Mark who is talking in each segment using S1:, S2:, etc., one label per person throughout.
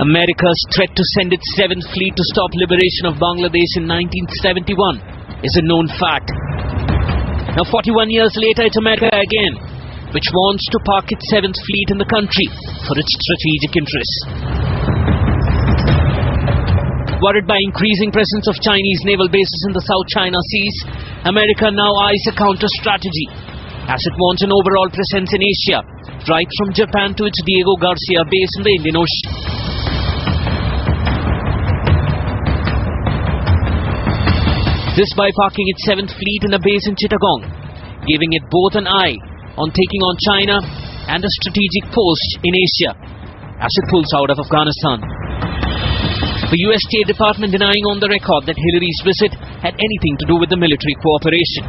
S1: America's threat to send its 7th Fleet to stop liberation of Bangladesh in 1971 is a known fact. Now 41 years later, it's America again, which wants to park its 7th Fleet in the country for its strategic interests. Worried by increasing presence of Chinese naval bases in the South China Seas, America now eyes a counter-strategy, as it wants an overall presence in Asia, right from Japan to its Diego Garicia base in the Indian Ocean. This by parking its 7th Fleet in a base in Chittagong, giving it both an eye on taking on China and a strategic post in Asia as it pulls out of Afghanistan. The US State Department denying on the record that Hillary's visit had anything to do with the military cooperation.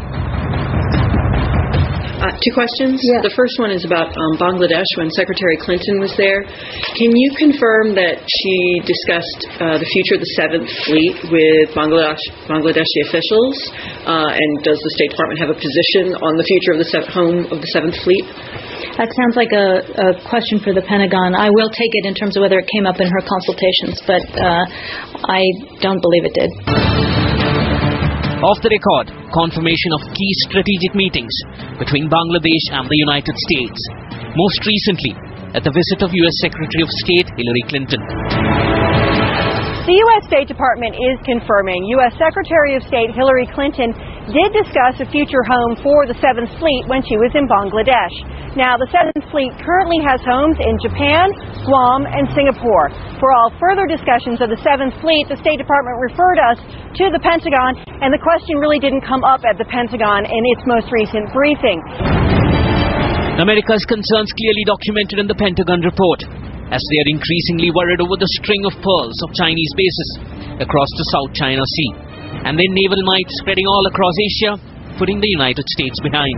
S2: Two questions.
S3: Yeah.
S2: The first one is about Bangladesh when Secretary Clinton was there. Can you confirm that she discussed the future of the 7th Fleet with Bangladeshi officials? And does the State Department have a position on the future of the home of the 7th Fleet?
S3: That sounds like a question for the Pentagon. I will take it in terms of whether it came up in her consultations, but I don't believe it did.
S1: Off the record, confirmation of key strategic meetings between Bangladesh and the United States, most recently at the visit of US Secretary of State Hillary Clinton.
S4: The U.S. State Department is confirming U.S. Secretary of State Hillary Clinton did discuss a future home for the 7th Fleet when she was in Bangladesh. Now, the 7th Fleet currently has homes in Japan, Guam, and Singapore. For all further discussions of the 7th Fleet, the State Department referred us to the Pentagon, and the question really didn't come up at the Pentagon in its most recent briefing.
S1: America's concerns clearly documented in the Pentagon report, as they are increasingly worried over the string of pearls of Chinese bases across the South China Sea, and their naval might spreading all across Asia, putting the United States behind.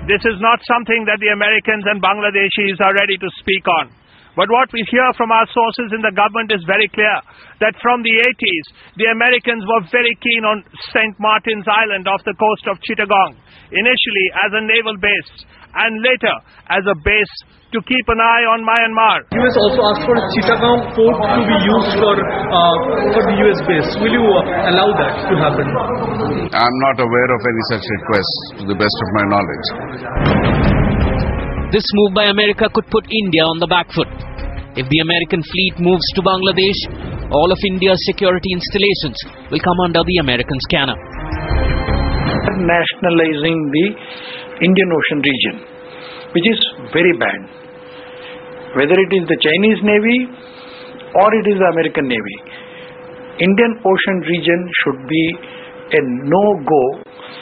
S5: This is not something that the Americans and Bangladeshis are ready to speak on. But what we hear from our sources in the government is very clear, that from the 80s, the Americans were very keen on St. Martin's Island off the coast of Chittagong, initially as a naval base, and later as a base to keep an eye on Myanmar.
S6: US also asked for Chittagong port to be used for the US base. Will you allow that to happen?
S7: I'm not aware of any such request, to the best of my knowledge.
S1: This move by America could put India on the back foot. If the American fleet moves to Bangladesh, all of India's security installations will come under the American scanner.
S8: Nationalizing the Indian Ocean region, which is very bad. Whether it is the Chinese Navy or it is the American Navy, Indian Ocean region should be a no-go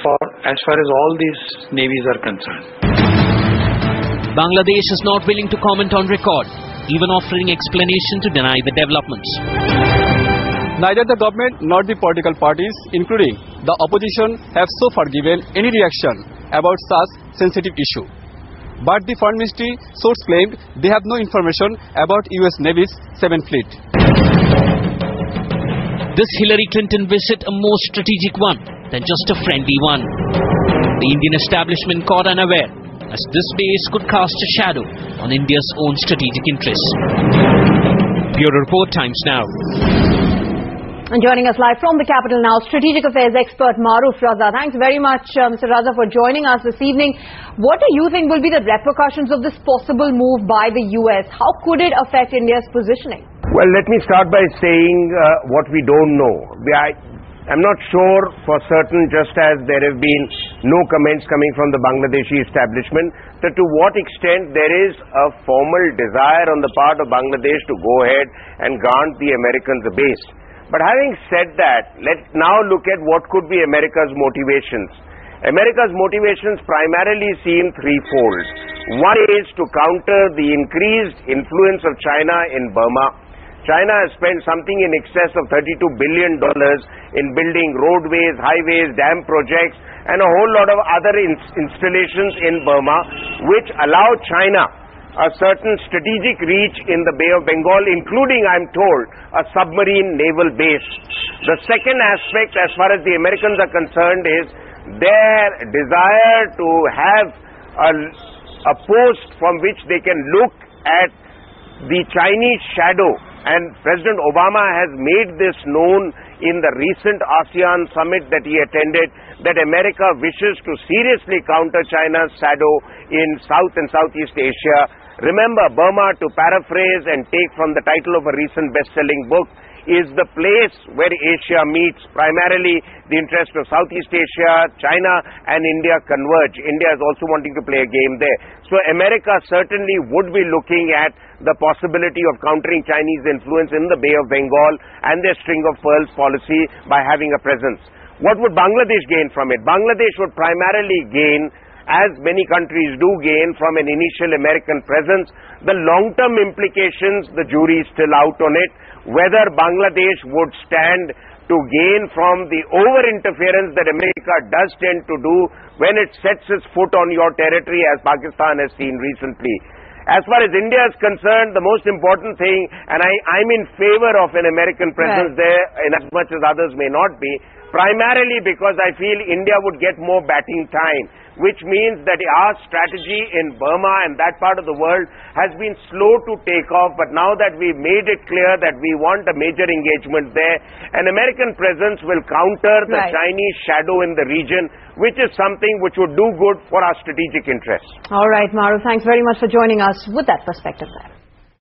S8: for as far as all these navies are concerned.
S1: Bangladesh is not willing to comment on record, even offering explanation to deny the developments.
S9: Neither the government nor the political parties, including the opposition, have so far given any reaction about such sensitive issue. But the Foreign Ministry source claimed they have no information about US Navy's 7th Fleet.
S1: This Hillary Clinton visit a more strategic one than just a friendly one. The Indian establishment caught unaware, as this base could cast a shadow on India's own strategic interests. Bureau Report, Times Now.
S10: And joining us live from the capital now, Strategic Affairs expert Maruf Raza. Thanks very much, Mr. Raza, for joining us this evening. What do you think will be the repercussions of this possible move by the US? How could it affect India's positioning?
S11: Well, let me start by saying what we don't know. I'm not sure for certain, just as there have been no comments coming from the Bangladeshi establishment, that to what extent there is a formal desire on the part of Bangladesh to go ahead and grant the Americans a base. But having said that, let's now look at what could be America's motivations. America's motivations primarily seem threefold. One is to counter the increased influence of China in Burma. China has spent something in excess of $32 billion in building roadways, highways, dam projects, and a whole lot of other installations in Burma, which allow China a certain strategic reach in the Bay of Bengal, including, I'm told, a submarine naval base. The second aspect, as far as the Americans are concerned, is their desire to have a post from which they can look at the Chinese shadow, and President Obama has made this known in the recent ASEAN summit that he attended, that America wishes to seriously counter China's shadow in South and Southeast Asia. Remember, Burma, to paraphrase and take from the title of a recent best-selling book, is the place where Asia meets. Primarily, the interest of Southeast Asia, China and India converge. India is also wanting to play a game there. So America certainly would be looking at the possibility of countering Chinese influence in the Bay of Bengal and their string of pearls policy by having a presence. What would Bangladesh gain from it? Bangladesh would primarily gain, as many countries do gain, from an initial American presence. The long-term implications, the jury is still out on it. Whether Bangladesh would stand to gain from the over-interference that America does tend to do when it sets its foot on your territory, as Pakistan has seen recently. As far as India is concerned, the most important thing, and I'm in favor of an American presence there, in as much as others may not be, primarily because I feel India would get more batting time, which means that our strategy in Burma and that part of the world has been slow to take off, but now that we've made it clear that we want a major engagement there, an American presence will counter the Chinese shadow in the region, which is something which would do good for our strategic interests.
S10: All right, Maru, thanks very much for joining us with that perspective there.